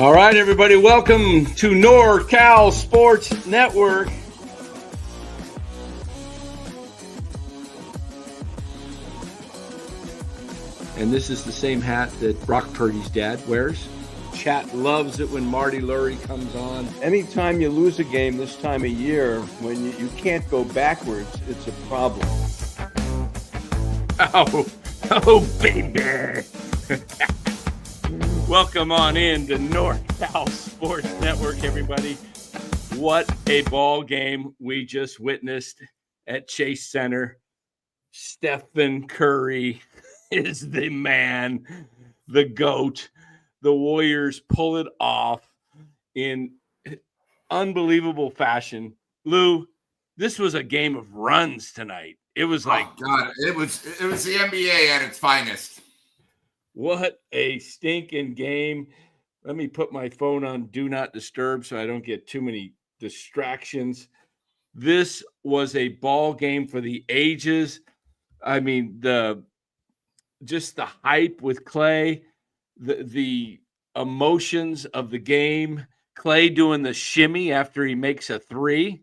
All right, everybody, welcome to NorCal Sports Network. And this is the same hat that Brock Purdy's dad wears. Chat loves it when Marty Lurie comes on. Anytime you lose a game this time of year, when you can't go backwards, it's a problem. Oh, baby. Welcome on in to NorCal Sports Network, everybody. What a ball game we just witnessed at Chase Center. Stephen Curry is the man, the GOAT. The Warriors pull it off in unbelievable fashion. Lou, this was a game of runs tonight. It was like, oh God, it was the NBA at its finest. What a stinking game. Let me put my phone on Do Not Disturb so I don't get too many distractions. This was a ball game for the ages. I mean, the hype with Klay, the emotions of the game, Klay doing the shimmy after he makes a three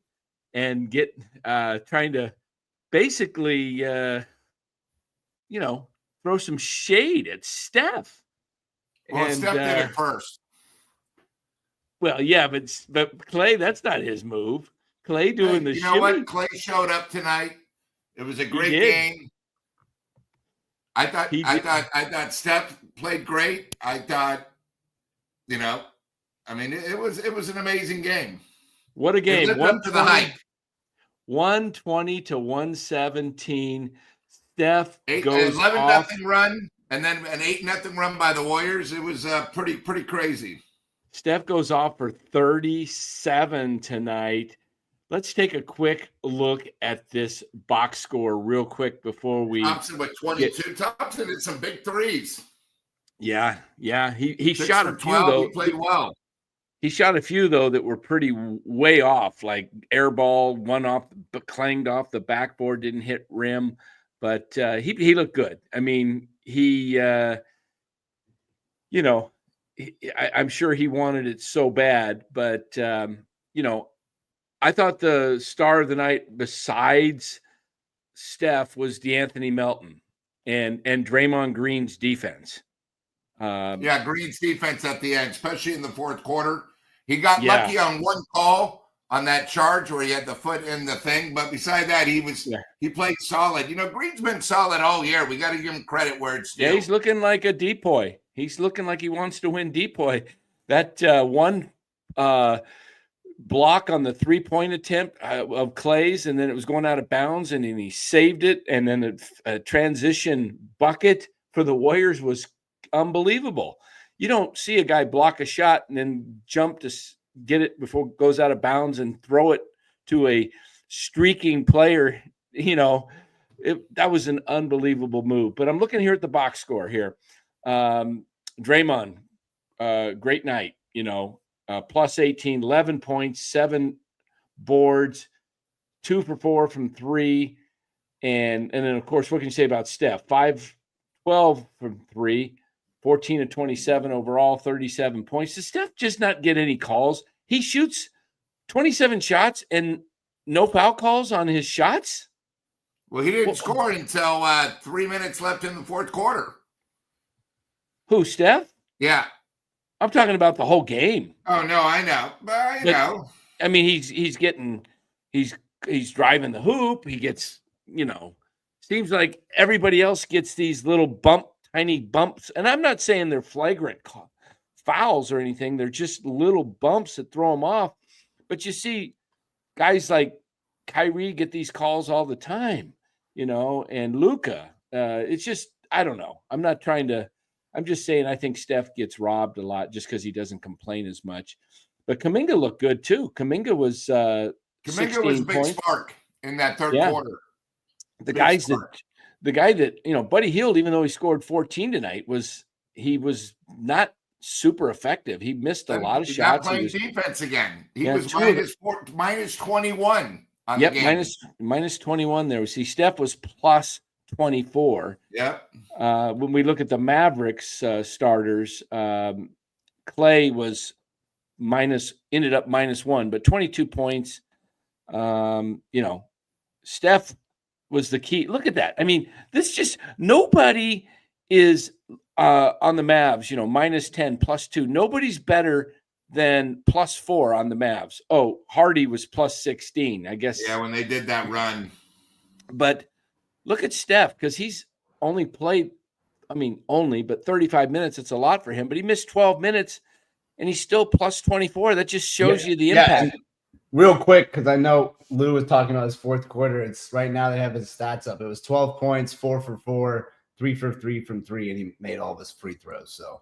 and trying to basically, throw some shade at Steph. Well, Steph did it first. Well, yeah, but Klay, that's not his move. Klay doing the shimmy. You know what? Klay showed up tonight. It was a great game. I thought Steph played great. I thought, it was an amazing game. What a game. It lived up to the hype. 120 to 117. Steph goes 11-0 run, and then an 8-0 run by the Warriors. It was pretty crazy. Steph goes off for 37 tonight. Let's take a quick look at this box score real quick before we. Thompson with 22. Thompson did some big threes. Yeah. He shot a few 12, though. He played well. He shot a few though that were pretty way off, like air ball, one off, clanged off the backboard, didn't hit rim. But he looked good. I mean, I'm sure he wanted it so bad. But, I thought the star of the night besides Steph was DeAnthony Melton and Draymond Green's defense. Green's defense at the end, especially in the fourth quarter. He got lucky on one call on that charge where he had the foot in the thing. But beside that, he played solid. Green's been solid all year. We got to give him credit where it's due. Yeah, he's looking like a depoy. He's looking like he wants to win depoy. That one block on the three-point attempt of Klay's, and then it was going out of bounds, and then he saved it, and then a transition bucket for the Warriors was unbelievable. You don't see a guy block a shot and then jump to get it before it goes out of bounds and throw it to a streaking player. That was an unbelievable move. But I'm looking here at the box score here. Draymond, great night, plus 18, 11 points, 7 boards, 2 for 4 from 3. And then, of course, what can you say about Steph? 5-12 from 3. 14 of 27 overall, 37 points. Does Steph just not get any calls? He shoots 27 shots and no foul calls on his shots? Well, he didn't score until 3 minutes left in the fourth quarter. Who, Steph? Yeah. I'm talking about the whole game. Oh, no, I know. But, know. I mean, he's driving the hoop. He gets, seems like everybody else gets these little tiny bumps. And I'm not saying they're flagrant fouls or anything. They're just little bumps that throw them off. But you see guys like Kyrie get these calls all the time, and Luka. It's just, I don't know. I'm just saying I think Steph gets robbed a lot just because he doesn't complain as much. But Kuminga looked good too. Kuminga was a big spark in that third quarter. The guy that, Buddy Hield, even though he scored 14 tonight, was not super effective. He missed a lot of shots. Not playing defense again. He was minus 21 on the game. minus 21 there. We see Steph was plus 24. Yeah. When we look at the Mavericks starters, Klay was ended up -1, but 22 points. Steph was the key. Look at that. I mean, nobody is on the Mavs, -10, +2. Nobody's better than +4 on the Mavs. Oh, Hardy was +16, I guess. Yeah, when they did that run. But look at Steph, because he's only played, but 35 minutes. It's a lot for him. But he missed 12 minutes, and he's still +24. That just shows you the impact. Real quick, because I know Lou was talking about his fourth quarter. It's right now they have his stats up. It was 12 points, 4 for 4, 3 for 3 from 3, and he made all of his free throws. So,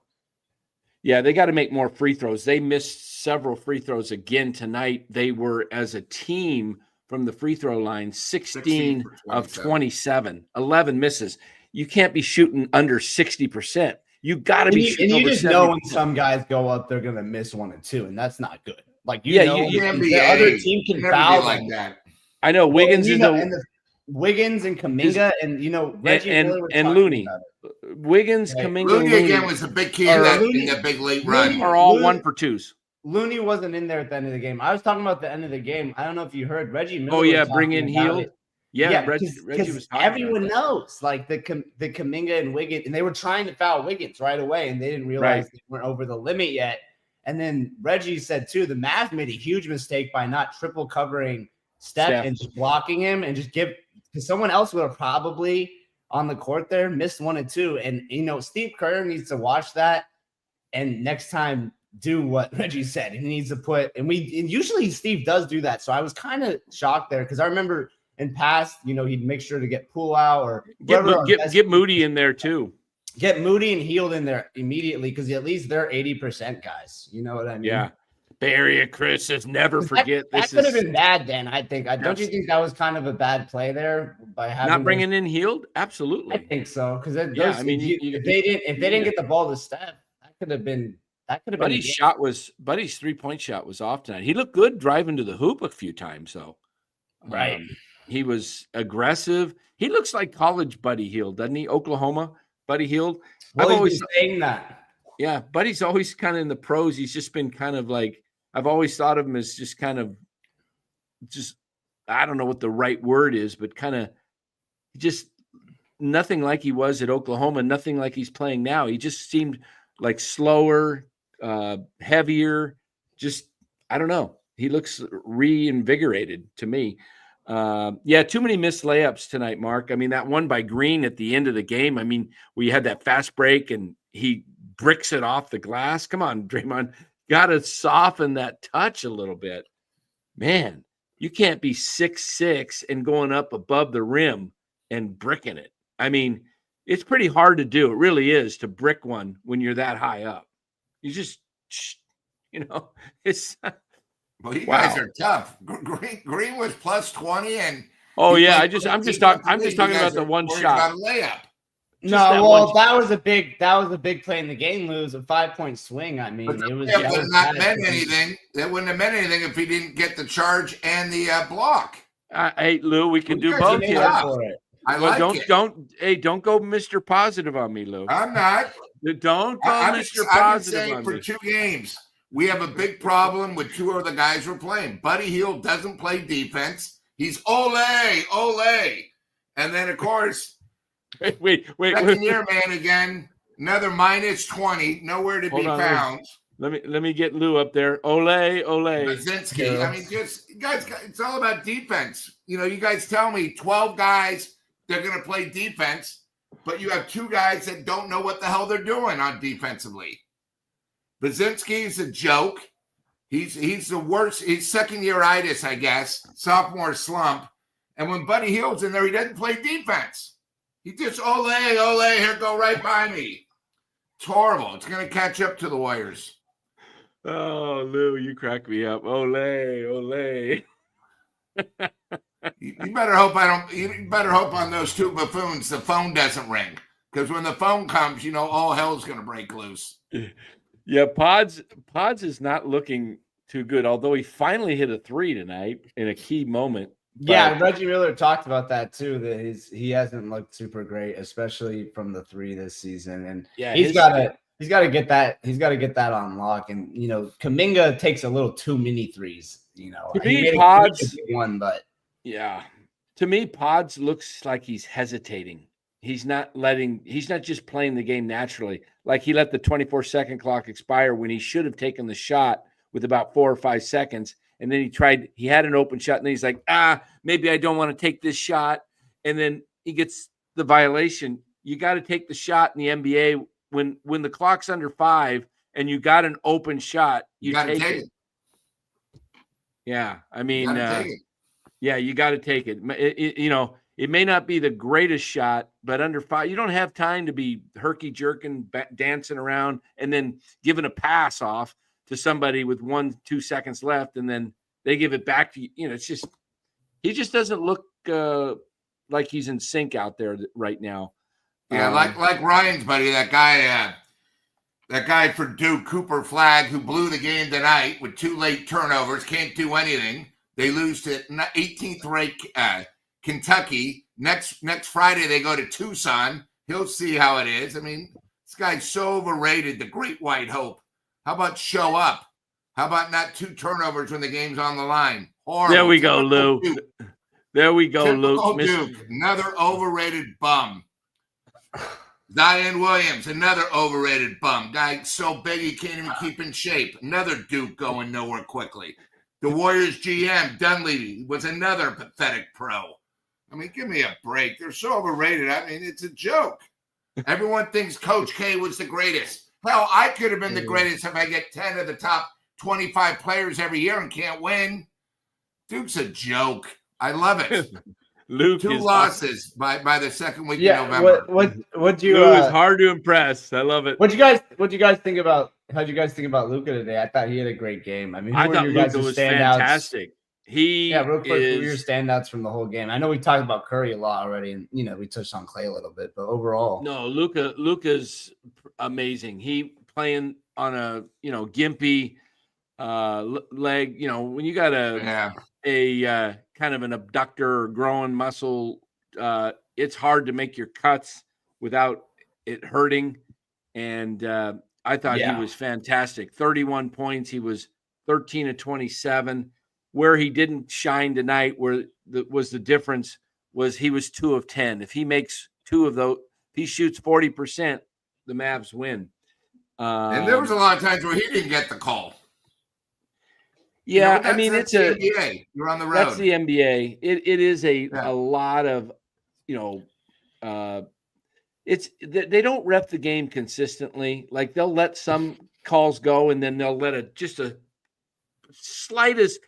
yeah, they got to make more free throws. They missed several free throws again tonight. They were, as a team from the free throw line, 16 of 27, 11 misses. You can't be shooting under 60%. You got to be shooting over 70%. And you just know when some guys go up, they're going to miss 1 and 2, and that's not good. Like, the other team can foul like that. I know Wiggins Wiggins and Kuminga and Reggie and Looney. Wiggins, Kuminga, Looney again was a big key in that big late run. Are all 1 for 2s. Looney wasn't in there at the end of the game. I was talking about the end of the game. I don't know if you heard Reggie Miller. Oh yeah, bring in Hield. Yeah, Reggie was talking. Everyone knows, like the Kuminga and Wiggins, and they were trying to foul Wiggins right away, and they didn't realize they weren't over the limit yet. And then Reggie said, too, the Mavs made a huge mistake by not triple covering Steph and just blocking him and just because someone else would have probably on the court there missed 1 and 2. And, Steve Kerr needs to watch that and next time do what Reggie said. He needs to and usually Steve does do that. So I was kind of shocked there because I remember in past, he'd make sure to get Poole out or get Moody in there, too. Get Moody and Hield in there immediately because at least they're 80% guys. You know what I mean? Yeah. Bay Area Chris says never forget. That could have been bad then, I think. Don't you think that was kind of a bad play there by having not bringing in Hield? Absolutely. I think so. Because if they didn't get the ball to Steph, that could have been Buddy's 3-point shot was off tonight. He looked good driving to the hoop a few times, though. Right. He was aggressive. He looks like college Buddy Hield, doesn't he? Oklahoma. Buddy Hield. I've always saying that. Yeah, Buddy's always kind of in the pros. He's just been kind of like, I've always thought of him as just kind of I don't know what the right word is, but kind of just nothing like he was at Oklahoma, nothing like he's playing now. He just seemed like slower, heavier. Just, I don't know. He looks reinvigorated to me. Too many missed layups tonight, Mark. I mean, that one by Green at the end of the game. I mean, we had that fast break and he bricks it off the glass. Come on, Draymond, got to soften that touch a little bit. Man, you can't be 6'6" and going up above the rim and bricking it. I mean, it's pretty hard to do. It really is to brick one when you're that high up. You just, it's. Well, you guys are tough. Green was +20, and I'm just talking about the one shot. Got a layup. That was a big play in the game. Lose a 5-point swing. I mean, it was. That would not meant anything. That wouldn't have meant anything if he didn't get the charge and the block. Hey, Lou, we can do both here. Don't go Mr. Positive on me, Lou. I'm not. Don't go Mr. Positive on me. For 2 games. We have a big problem with 2 of the guys we're playing. Buddy Hield doesn't play defense. He's ole. And then, of course, wait. Second year man again. Another -20. Nowhere to be found. Let me get Lou up there. Ole. Bazinski. I mean, guys, it's all about defense. You guys tell me 12 guys, they're going to play defense, but you have 2 guys that don't know what the hell they're doing on defensively. Bazinski is a joke. He's the worst. He's second-year-itis, I guess, sophomore slump. And when Buddy Hield's in there, he doesn't play defense. He just, ole, here, go right by me. It's horrible. It's going to catch up to the Warriors. Oh, Lou, you crack me up. Ole. You better hope you better hope on those 2 buffoons the phone doesn't ring. Because when the phone comes, all hell's going to break loose. Yeah, Pods is not looking too good, although he finally hit a 3 tonight in a key moment. Yeah, Reggie Miller talked about that too, that he hasn't looked super great, especially from the 3 this season. And he's got He's got to get that. He's got to get that on lock. And Kuminga takes a little too many threes. To he me, made Pods a big one, but yeah. To me, Pods looks like he's hesitating. He's not just playing the game naturally. Like he let the 24-second clock expire when he should have taken the shot with about 4 or 5 seconds. And then he had an open shot, and then he's like, maybe I don't want to take this shot. And then he gets the violation. You got to take the shot in the NBA when the clock's under 5 and you got an open shot, you take it. Yeah. I mean, you got to take it. It may not be the greatest shot, but under 5, you don't have time to be herky-jerking, dancing around, and then giving a pass off to somebody with 1-2 seconds left, and then they give it back to you. It's just he just doesn't look like he's in sync out there right now. Yeah, like Ryan's buddy, that guy for Duke, Cooper Flagg, who blew the game tonight with 2 late turnovers, can't do anything. They lose to 18th ranked Kentucky. Next Friday they go to Tucson. He'll see how it is. I mean, this guy's so overrated. The Great White Hope. How about show up? How about not 2 turnovers when the game's on the line? Horrible. There we go, Lou. There we go, Luke. Duke, another overrated bum. Zion Williams, another overrated bum. Guy so big he can't even keep in shape. Another Duke going nowhere quickly. The Warriors GM, Dunleavy, was another pathetic pro. I mean, give me a break. They're so overrated. I mean, it's a joke. Everyone thinks Coach K was the greatest. Hell, I could have been the greatest if I get 10 of the top 25 players every year and can't win. Duke's a joke. I love it. Luke 2 losses by the second week of November. What you? Lou is hard to impress. I love it. What you guys think about? How'd you guys think about Luka today? I thought he had a great game. I mean, I thought Luka was fantastic. Real quick, who are your standouts from the whole game? I know we talked about Curry a lot already, and we touched on Klay a little bit, but overall, no, Luka's amazing. He playing on a gimpy leg. When you got a kind of an abductor or growing muscle, it's hard to make your cuts without it hurting. And I thought he was fantastic. 31 points. He was 13 of 27. Where he didn't shine tonight, where was the difference, was he was 2 of 10. If he makes 2 of those, if he shoots 40%, the Mavs win. And there was a lot of times where he didn't get the call. Yeah, I mean, it's the NBA. You're on the road. That's the NBA. It is a lot of, it's they don't ref the game consistently. Like they'll let some calls go, and then they'll let just a slightest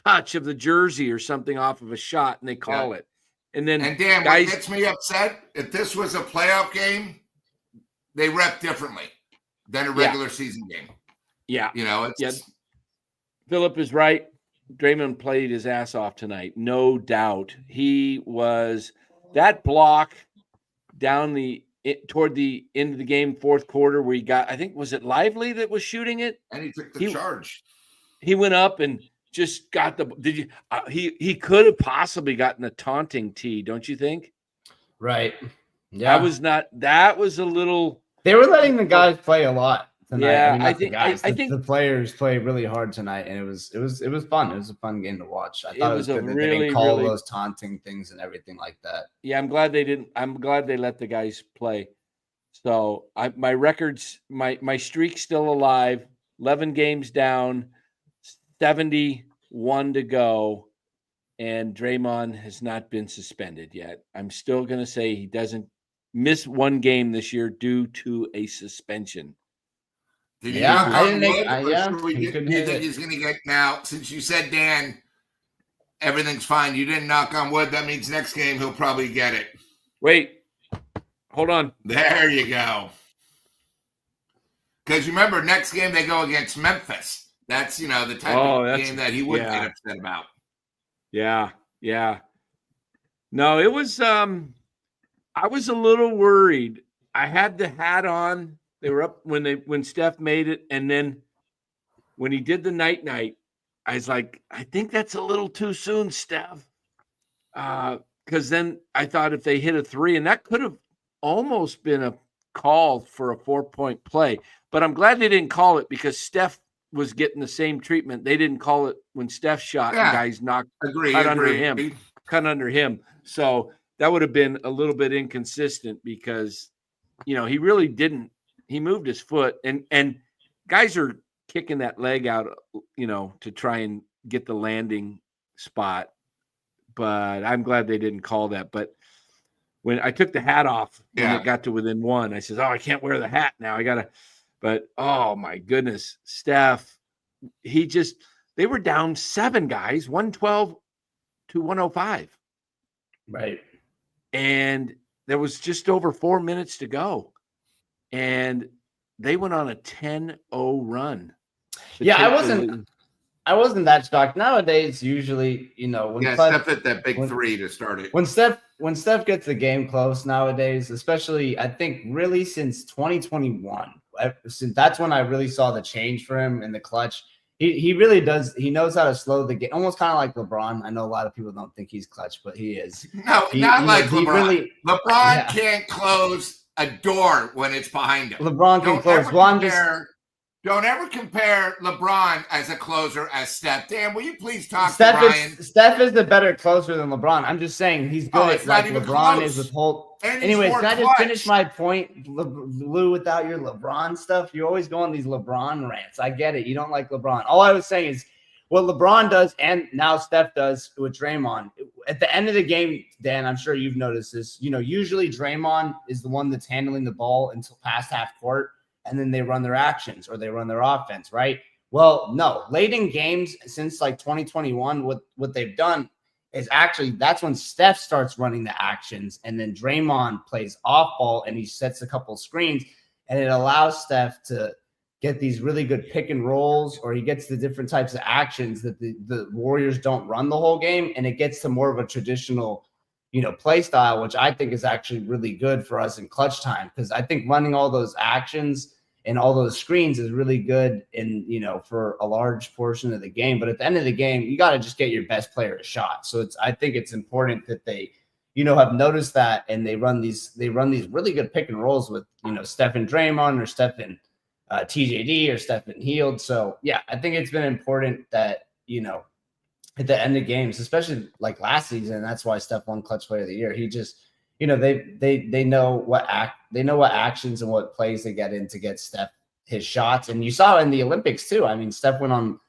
touch of the jersey or something off of a shot, and they call it. And then, Dan, what gets me upset, if this was a playoff game, they ref differently than a regular season game. Yeah. Philip is right. Draymond played his ass off tonight. No doubt. He was that block down toward the end of the game, 4th quarter, where he got, I think, was it Lively that was shooting it? And he took the charge. He went up and just got he could have possibly gotten a taunting tee, don't you think? Right. Yeah. That was a little. They were letting the guys play a lot tonight. Yeah, I think the players played really hard tonight, and it was fun. It was a fun game to watch. I thought it was good that they didn't call those taunting things and everything like that. Yeah, I'm glad they didn't. I'm glad they let the guys play. So my records, my streak's still alive. 11 games down, 71 to go, and Draymond has not been suspended yet. I'm still going to say he doesn't miss 1 game this year due to a suspension. Do you think he's going to get now? Since you said, Dan, everything's fine. You didn't knock on wood. That means next game he'll probably get it. Wait, hold on. There you go. Because remember, next game they go against Memphis. That's the type of game that he would get upset about. Yeah. No, it was. I was a little worried. I had the hat on. They were up when Steph made it, and then when he did the night, I was like, I think that's a little too soon, Steph. Because then I thought if they hit a 3, and that could have almost been a call for a 4-point play. But I'm glad they didn't call it because Steph was getting the same treatment. They didn't call it when Steph shot and guys knocked cut under him. So that would have been a little bit inconsistent because, he really didn't. He moved his foot and guys are kicking that leg out, to try and get the landing spot. But I'm glad they didn't call that. But when I took the hat off when it got to within one, I said, I can't wear the hat now. I got to. But, oh, my goodness, Steph, they were down 7 guys, 112 to 105. Right. And there was just over 4 minutes to go. And they went on a 10-0 run. Yeah, I wasn't that shocked. Nowadays, usually, when Steph hit that big 3 to start it. When Steph gets the game close nowadays, especially I think really since 2021, that's when I really saw the change for him in the clutch. He really does. He knows how to slow the game, almost kind of like LeBron. I know a lot of people don't think he's clutch, but he is. No, not like LeBron. LeBron can't close a door when it's behind him. LeBron can close. Don't ever compare LeBron as a closer as Steph. Dan, will you please talk to Ryan? Steph is the better closer than LeBron. I'm just saying he's good. It's not even LeBron close. is with Holt. Anyways, can I just finish my point, Lou, without your LeBron stuff? You always go on these LeBron rants. I get it. You don't like LeBron. All I was saying is what LeBron does and now Steph does with Draymond. At the end of the game, Dan, I'm sure you've noticed this. Usually Draymond is the one that's handling the ball until past half court. And then they run their actions or they run their offense, right? Well, no. Late in games since like 2021, what they've done is actually that's when Steph starts running the actions and then Draymond plays off ball and he sets a couple screens and it allows Steph to get these really good pick and rolls or he gets the different types of actions that the Warriors don't run the whole game and it gets to more of a traditional play style, which I think is actually really good for us in clutch time because I think running all those actions and all those screens is really good in, for a large portion of the game. But at the end of the game, you got to just get your best player a shot. So I think it's important that they, have noticed that and they run these really good pick and rolls with, Steph and Draymond or Steph and TJD or Steph and Hield. So yeah, I think it's been important that, at the end of games, especially like last season, that's why Steph won Clutch Player of the Year. He just, they know what actions and what plays they get in to get Steph his shots. And you saw in the Olympics too. I mean, Steph went on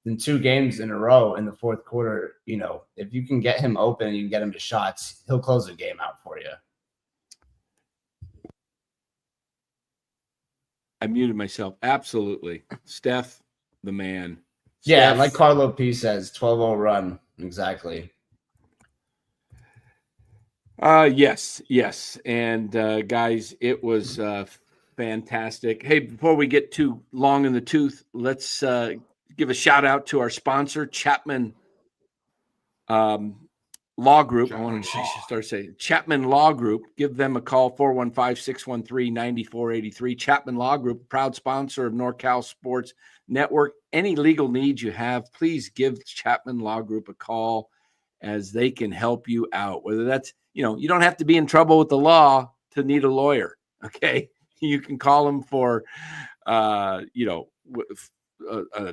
in 2 games in a row in the fourth quarter. If you can get him open and you can get him to shots, he'll close the game out for you. I muted myself. Absolutely. Steph, the man. Yeah, like Carlo P says, 12-0 run. Exactly. Yes. And guys, it was fantastic. Hey, before we get too long in the tooth, let's give a shout out to our sponsor, Chapman Law Group. I want to start saying Chapman Law Group. Give them a call, 415-613-9483. Chapman Law Group, proud sponsor of NorCal Sports Network. Any legal needs you have, please give Chapman Law Group a call as they can help you out. Whether that's, you don't have to be in trouble with the law to need a lawyer. Okay. You can call them for, a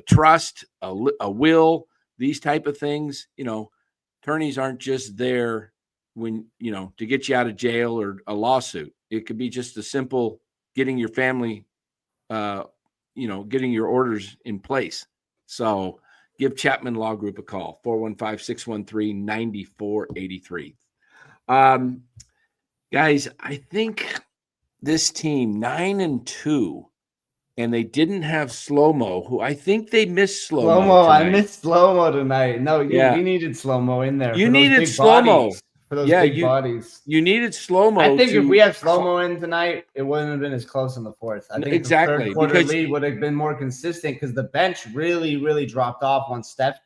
trust, a will, these type of things. Attorneys aren't just there when, to get you out of jail or a lawsuit. It could be just a simple getting your family, getting your orders in place. So give Chapman Law Group a call, 415-613-9483. Guys, I think this team 9-2, and they didn't have Slow-Mo, who I think they missed Slow-Mo. I missed Slow-Mo tonight. No, you needed Slow-Mo in there. You needed Slow-Mo. For those big bodies. You needed Slow-Mo. I think if we had Slow-Mo in tonight, it wouldn't have been as close in the fourth. I think the third quarter lead would have been more consistent because the bench really, really dropped off once Steph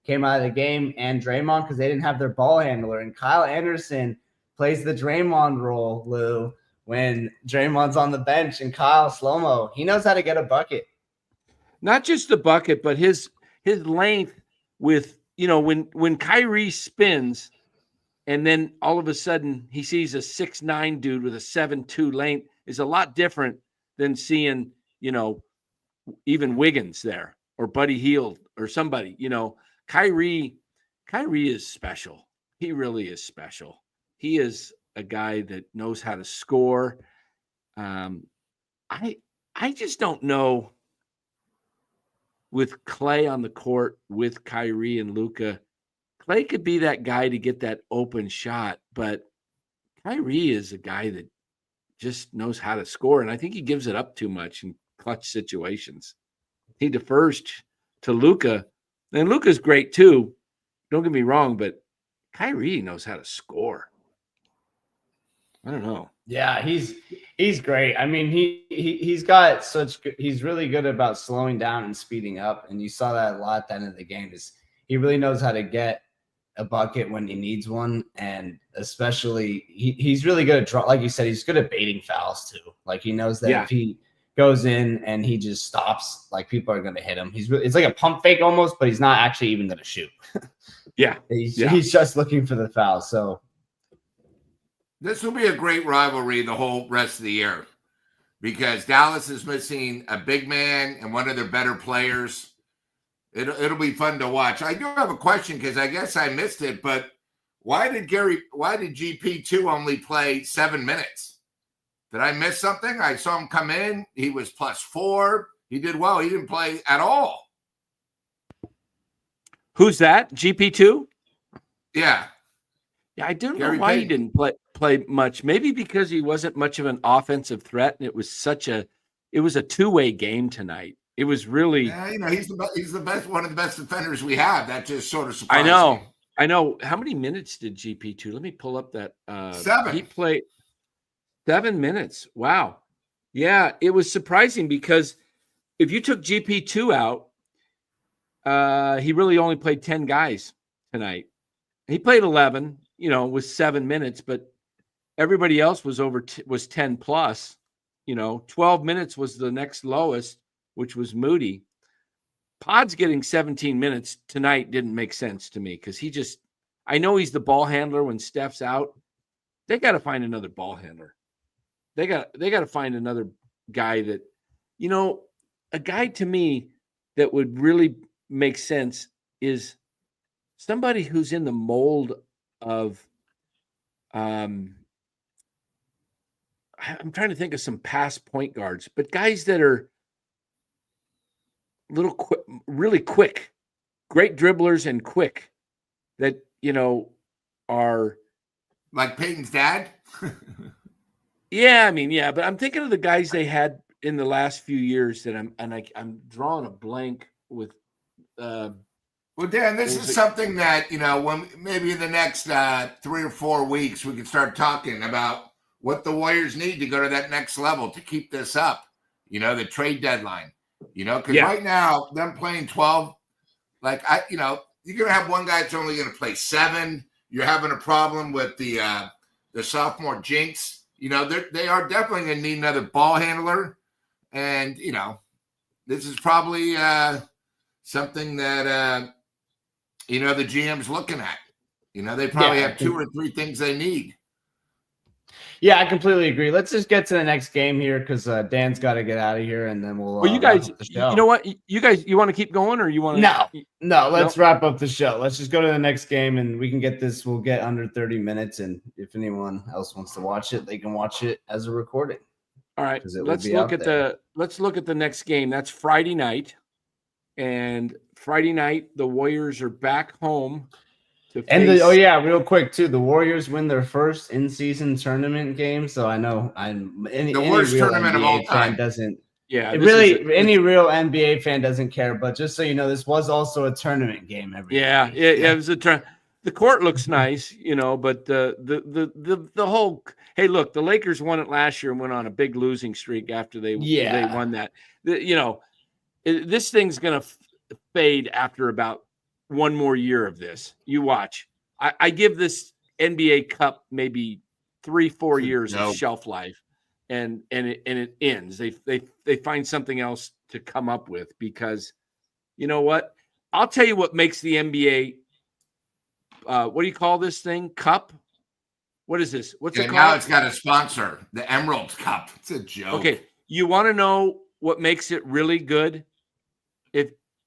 came out of the game and Draymond because they didn't have their ball handler. And Kyle Anderson plays the Draymond role, Lou, when Draymond's on the bench and Kyle Slow-Mo. He knows how to get a bucket. Not just the bucket, but his length with, when Kyrie spins and then all of a sudden he sees a 6'9" dude with a 7'2" length, is a lot different than seeing, even Wiggins there or Buddy Hield or somebody. Kyrie is special. He really is special. He is a guy that knows how to score. I just don't know with Klay on the court with Kyrie and Luka. Klay could be that guy to get that open shot, but Kyrie is a guy that just knows how to score, and I think he gives it up too much in clutch situations. He defers to Luka, and Luka's great too. Don't get me wrong, but Kyrie knows how to score. I don't know. Yeah, he's great. I mean, he's got he's really good about slowing down and speeding up, and you saw that a lot at the end of the game. He really knows how to get a bucket when he needs one, and especially he's really good at like you said, he's good at baiting fouls too. Like he knows that if he goes in and he just stops, like people are going to hit him. It's like a pump fake almost, but he's not actually even going to shoot. He's just looking for the foul. So this will be a great rivalry the whole rest of the year because Dallas is missing a big man and one of their better players. It'll be fun to watch. I do have a question because I guess I missed it, but why did GP2 only play 7 minutes? Did I miss something? I saw him come in. He was +4. He did well. He didn't play at all. Who's that? GP2? Yeah. Yeah, I don't know why he didn't play much. Maybe because he wasn't much of an offensive threat, and it was a two-way game tonight. It was really, he's the best, one of the best defenders we have. That just sort of surprised me. I know. How many minutes did GP2? Let me pull up that. 7. He played 7 minutes. Wow. Yeah, it was surprising because if you took GP2 out, he really only played 10 guys tonight. He played 11, with 7 minutes, but everybody else was was 10 plus. 12 minutes was the next lowest, which was Moody. Pod's getting 17 minutes tonight didn't make sense to me because I know he's the ball handler when Steph's out. They got to find another ball handler. They got to find another guy that, a guy to me that would really make sense is somebody who's in the mold of, I'm trying to think of some past point guards, but guys that are really quick, great dribblers and quick that, are like Peyton's dad. Yeah, but I'm thinking of the guys they had in the last few years that I'm drawing a blank with. Well, Dan, this is something that, when maybe in the next 3 or 4 weeks, we can start talking about what the Warriors need to go to that next level to keep this up, the trade deadline, because right now them playing 12, you're going to have one guy that's only going to play 7. You're having a problem with the sophomore jinx. They are definitely going to need another ball handler. And, this is probably something that, the GM's looking at. They probably have 2 or 3 things they need. Yeah, I completely agree. Let's just get to the next game here because Dan's got to get out of here, and then we'll. Well, you guys, you know what? You guys, you want to keep going, or you want to? No. Let's wrap up the show. Let's just go to the next game, and we can get this. We'll get under 30 minutes, and if anyone else wants to watch it, they can watch it as a recording. All right. Let's look at the next game. That's Friday night, and Friday night the Warriors are back home. Real quick too. The Warriors win their first in-season tournament game, so I know any worst real tournament NBA of all time. Fan doesn't. Yeah, any real NBA fan doesn't care. But just so you know, this was also a tournament game. It was a turn. The court looks nice, but the whole. Hey, look, the Lakers won it last year and went on a big losing streak after they won that. This thing's gonna fade after about one more year of this. You watch. I give this NBA Cup maybe 3-4 years of shelf life, and it ends. They find something else to come up with because, you know what? I'll tell you what makes the NBA. What do you call this thing? Cup? What is this? What's it called? Now it's got a sponsor, the Emerald Cup. It's a joke. Okay, you want to know what makes it really good?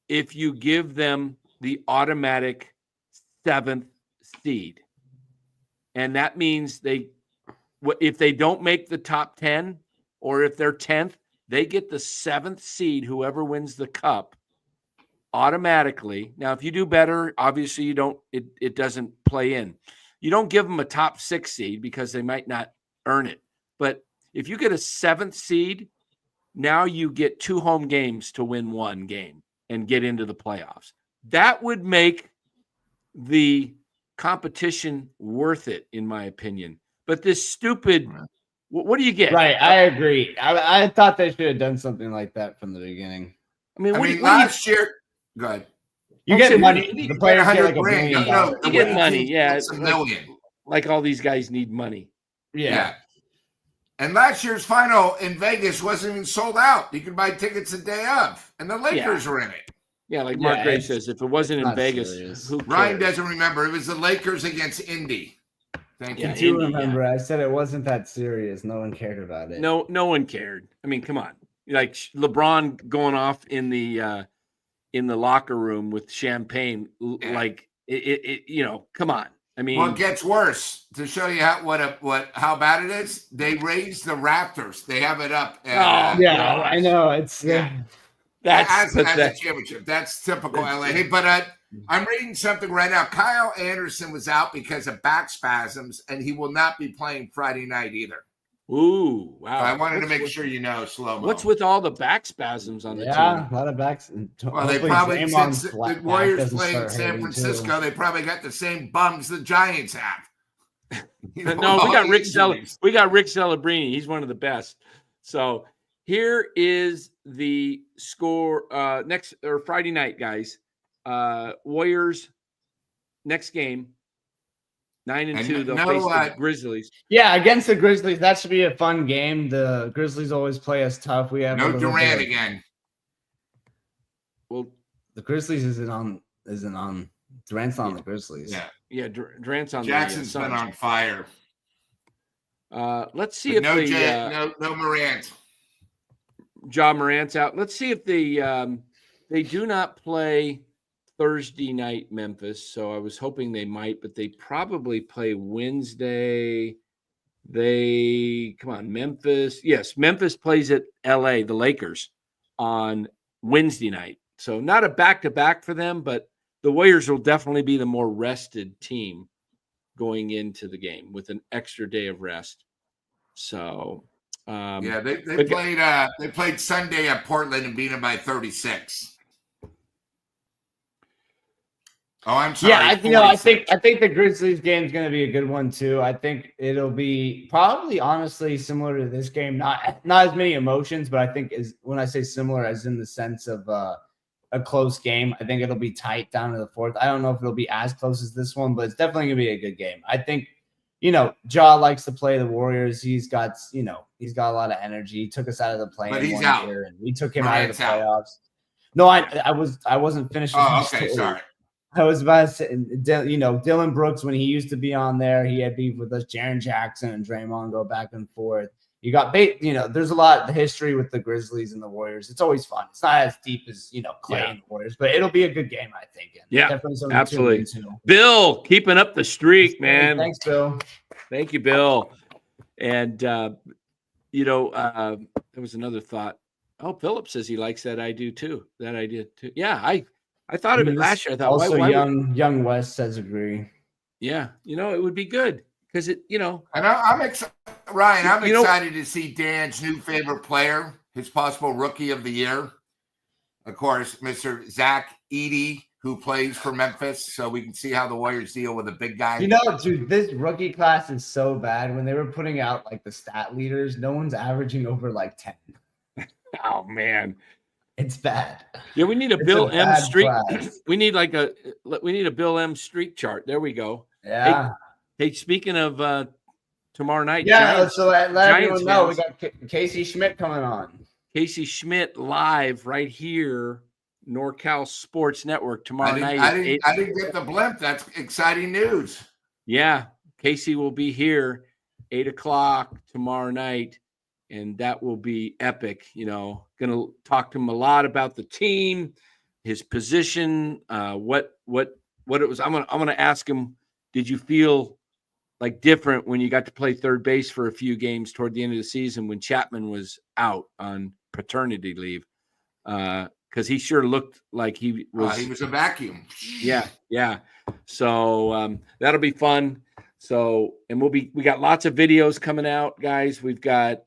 If you give them the automatic 7th seed, and that means if they don't make the top 10, or if they're 10th, they get the 7th seed. Whoever wins the cup automatically. Now, if you do better, obviously you don't. It doesn't play in. You don't give them a top 6 seed because they might not earn it. But if you get a 7th seed, now you get 2 home games to win 1 game and get into the playoffs. That would make the competition worth it, in my opinion. But this stupid, what do you get? Right, I agree. I thought they should have done something like that from the beginning. I mean, last year, go ahead. You get money. The players get like $1 million. No, you get money. Yeah, it's $1 million. Like all these guys need money. Yeah. And last year's final in Vegas wasn't even sold out. You could buy tickets the day of, and the Lakers were in it. Yeah, like Mark Gray says, if it wasn't in Vegas, who cares? Ryan doesn't remember. It was the Lakers against Indy. Thank you. I do remember. I said it wasn't that serious. No one cared about it. No one cared. I mean, come on. Like LeBron going off in the locker room with champagne, like it. Come on. I mean, well, it gets worse. To show you how bad it is, they raised the Raptors. They have it up. I know. It's that's a championship. That's typical LA. Hey, but I'm reading something right now. Kyle Anderson was out because of back spasms, and he will not be playing Friday night either. Ooh, wow. I wanted to make sure you know, slow-mo. What's with all the back spasms on the team? Yeah, a lot of backs. Well, they probably, since the Warriors play in San Francisco, they probably got the same bums the Giants have. No, we got Rick Celebrini. He's one of the best. So here is the score Friday night, guys. Warriors next game. 9-2. They'll face the Grizzlies. Yeah, against the Grizzlies, that should be a fun game. The Grizzlies always play us tough. We have no Durant again. Well, the Grizzlies isn't on. Durant's on the Grizzlies. Yeah. Durant's on. Jackson's been on fire. Let's see no Morant. Ja Morant's out. Let's see if they do not play Thursday night Memphis, so I was hoping they might, but they probably play Wednesday. Memphis. Yes, Memphis plays at LA, the Lakers, on Wednesday night. So not a back-to-back for them, but the Warriors will definitely be the more rested team going into the game with an extra day of rest. So they played Sunday at Portland and beat them by 36. Oh, I'm sorry. Yeah, I think the Grizzlies game is going to be a good one too. I think it'll be probably honestly similar to this game. Not as many emotions, but I think when I say similar, as in the sense of a close game. I think it'll be tight down to the fourth. I don't know if it'll be as close as this one, but it's definitely going to be a good game. I think Ja likes to play the Warriors. He's got a lot of energy. He took us out of the play-in one year, and we took him out of the playoffs. No, I wasn't finished. Oh, okay, sorry. I was about to say, Dylan Brooks, when he used to be on there, he had beef with us. Jaren Jackson and Draymond go back and forth. You got there's a lot of history with the Grizzlies and the Warriors. It's always fun. It's not as deep as Klay and the Warriors, but it'll be a good game, I think. And definitely absolutely. Bill, keeping up the streak, man. Thanks, Bill. Thank you, Bill. And there was another thought. Oh, Philip says he likes that idea too. Yeah, I thought of it last year. I thought also why young West says agree. Yeah, it would be good because And I'm excited, Ryan. I'm excited to see Dan's new favorite player, his possible rookie of the year. Of course, Mr. Zach Edey, who plays for Memphis, so we can see how the Warriors deal with a big guy. Dude, this rookie class is so bad. When they were putting out like the stat leaders, no one's averaging over like 10. Oh man. It's bad. Yeah, we need a Bill M streak. We need a Bill M streak chart. There we go. Yeah. Hey, speaking of tomorrow night. Yeah, Giants, so let everyone know we got Casey Schmidt coming on. Casey Schmidt live right here, NorCal Sports Network tomorrow night. I didn't get the blimp. That's exciting news. Yeah, Casey will be here 8:00 tomorrow night, and that will be epic. Going to talk to him a lot about the team, his position, what it was. I'm gonna ask him, did you feel like different when you got to play third base for a few games toward the end of the season when Chapman was out on paternity leave? Because he sure looked like he was. He was a vacuum. Yeah. So that'll be fun. So, and we got lots of videos coming out, guys. We've got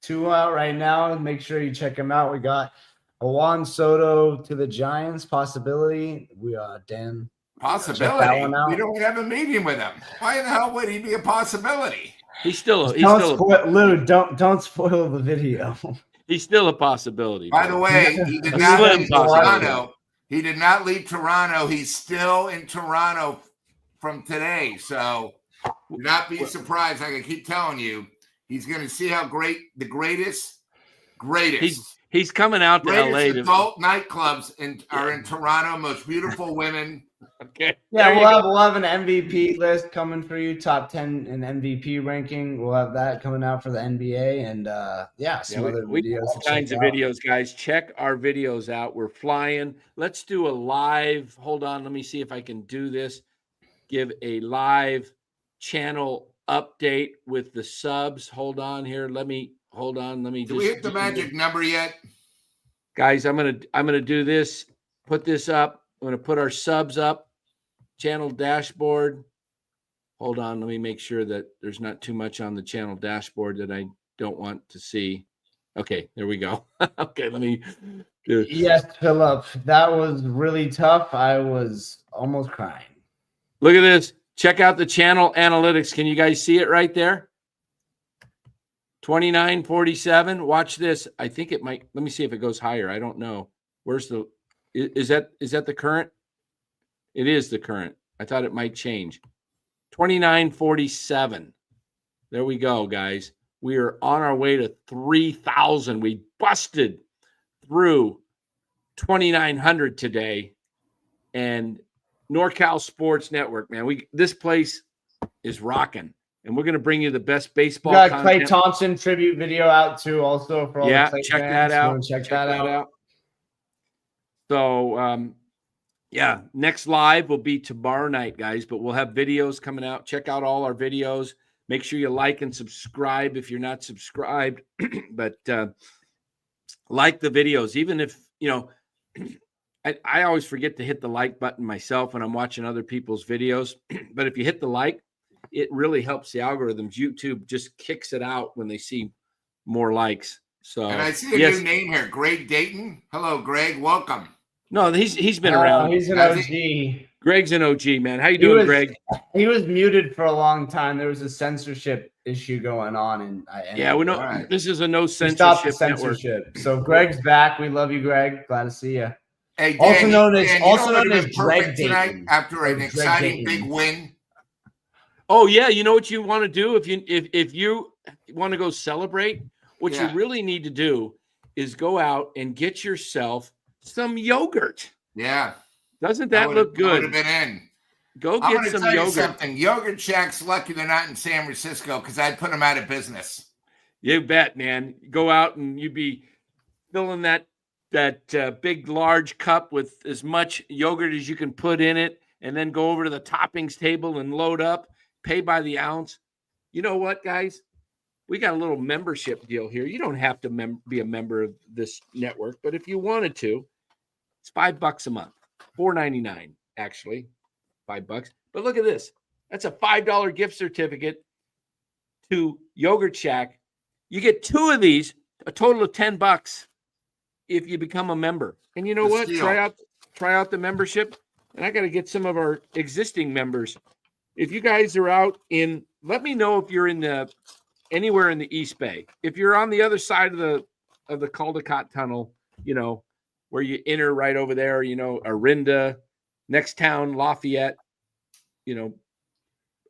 2 out right now. Make sure you check them out. We got a Juan Soto to the Giants possibility. We Dan. Possibility. We don't have a meeting with him. Why in the hell would he be a possibility? Lou, don't spoil the video. He's still a possibility. By the way, he did not leave Toronto. He did not leave Toronto. He's still in Toronto from today. So do not be surprised. I can keep telling you, he's going to see how great the greatest. He's coming out to LA. Adult nightclubs are in Toronto. Most beautiful women. Okay. Yeah, we'll have an MVP list coming for you. Top 10 in MVP ranking. We'll have that coming out for the NBA, and some other videos. All kinds of videos, guys. Check our videos out. We're flying. Let's do a live. Hold on. Let me see if I can do this. Give a live channel update with the subs. Hold on here. Let me. Do we hit the magic number yet? Guys, I'm gonna do this. Put this up. I'm gonna put our subs up. Channel dashboard. Hold on. Let me make sure that there's not too much on the channel dashboard that I don't want to see. Okay, there we go. Okay, let me do it. Yes, Philip. That was really tough. I was almost crying. Look at this. Check out the channel analytics. Can you guys see it right there? 2947. Watch this. I think it might. Let me see if it goes higher. I don't know. Where's the? Is that the current? It is the current. I thought it might change. 2947. There we go, guys. We are on our way to 3,000. We busted through 2,900 today. And NorCal Sports Network, man. This place is rocking. And we're going to bring you the best baseball content. Klay Thompson tribute video out too, also for all the Klay check fans. That out. Check that out. So, next live will be tomorrow night, guys. But we'll have videos coming out. Check out all our videos. Make sure you like and subscribe if you're not subscribed. But like the videos, even if I always forget to hit the like button myself when I'm watching other people's videos. But if you hit the like, it really helps the algorithms. YouTube just kicks it out when they see more likes. So, and I see a new name here, Greg Dayton. Hello, Greg. Welcome. No, he's been around. He's an OG. Greg's an OG, man. How you doing, Greg? He was muted for a long time. There was a censorship issue going on, and we know this is a no censorship. Stop the censorship. Network. So Greg's back. We love you, Greg. Glad to see you. Hey, Dan, known as Greg tonight Dayton. After an exciting big win. Oh yeah, you know what you want to do if you want to go celebrate. What you really need to do is go out and get yourself some yogurt. Yeah, doesn't that look good? Would have been in. Go get some yogurt. You something. Yogurt Shack's lucky they're not in San Francisco because I'd put them out of business. You bet, man. Go out and you'd be filling that big large cup with as much yogurt as you can put in it, and then go over to the toppings table and load up. Pay by the ounce. You know what, guys? We got a little membership deal here. You don't have to be a member of this network, but if you wanted to, it's $5 a month, $4.99 actually, $5. But look at this. That's a $5 gift certificate to Yogurt Shack. You get 2 of these, a total of $10 if you become a member. And you know what? Try out the membership. And I got to get some of our existing members. If you guys are out let me know if you're anywhere in the East Bay. If you're on the other side of the Caldecott Tunnel, where you enter right over there, Orinda, next town, Lafayette,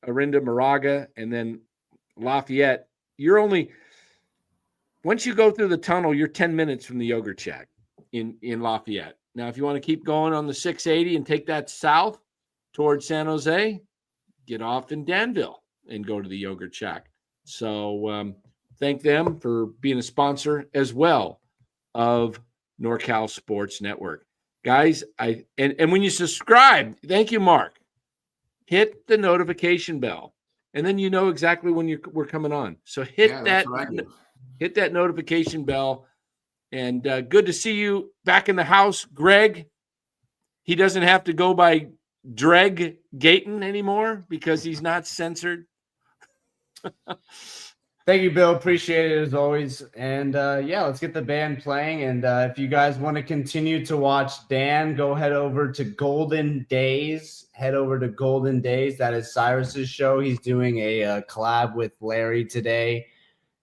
Orinda, Moraga, and then Lafayette. Once you go through the tunnel, you're 10 minutes from the Yogurt Shack in Lafayette. Now, if you want to keep going on the 680 and take that south towards San Jose, get off in Danville. and go to the Yogurt Shack. So thank them for being a sponsor as well of NorCal Sports Network. Guys, and when you subscribe, thank you, Mark. Hit the notification bell, and then you know exactly when we're coming on. So hit that notification bell. And good to see you back in the house, Greg. He doesn't have to go by Dreg Gayton anymore because he's not censored. Thank you, Bill. Appreciate it as always. And let's get the band playing. And if you guys want to continue to watch Dan, go head over to Golden Days. Head over to Golden Days. That is Cyrus's show. He's doing a collab with Larry today.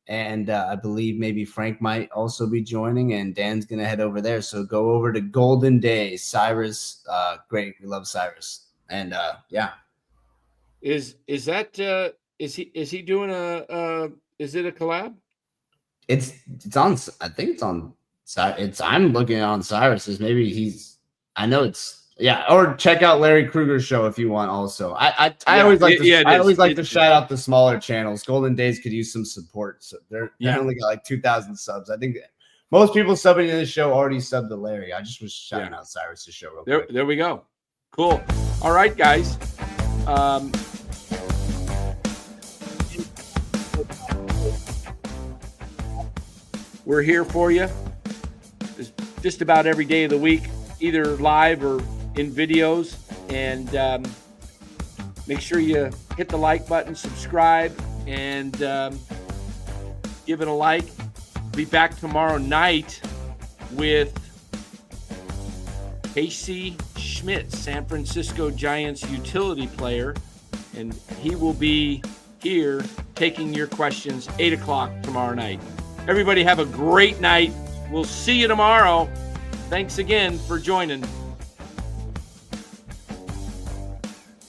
And I believe maybe Frank might also be joining, and Dan's going to head over there. So go over to Golden Days. Cyrus, great. We love Cyrus. And Is he doing is it a collab? It's on, I think it's on, I'm looking on Cyrus's. Maybe I know it's, or check out Larry Kruger's show if you want also. I always like to shout out the smaller channels. Golden Days could use some support. So they only got like 2,000 subs. I think most people subbing to this show already subbed to Larry. I just was shouting out Cyrus's show real quick. There we go. Cool. All right, guys. We're here for you just about every day of the week, either live or in videos. And make sure you hit the like button, subscribe, and give it a like. Be back tomorrow night with Casey Schmidt, San Francisco Giants utility player, and he will be here taking your questions 8 o'clock tomorrow night. Everybody have a great night. We'll see you tomorrow. Thanks again for joining.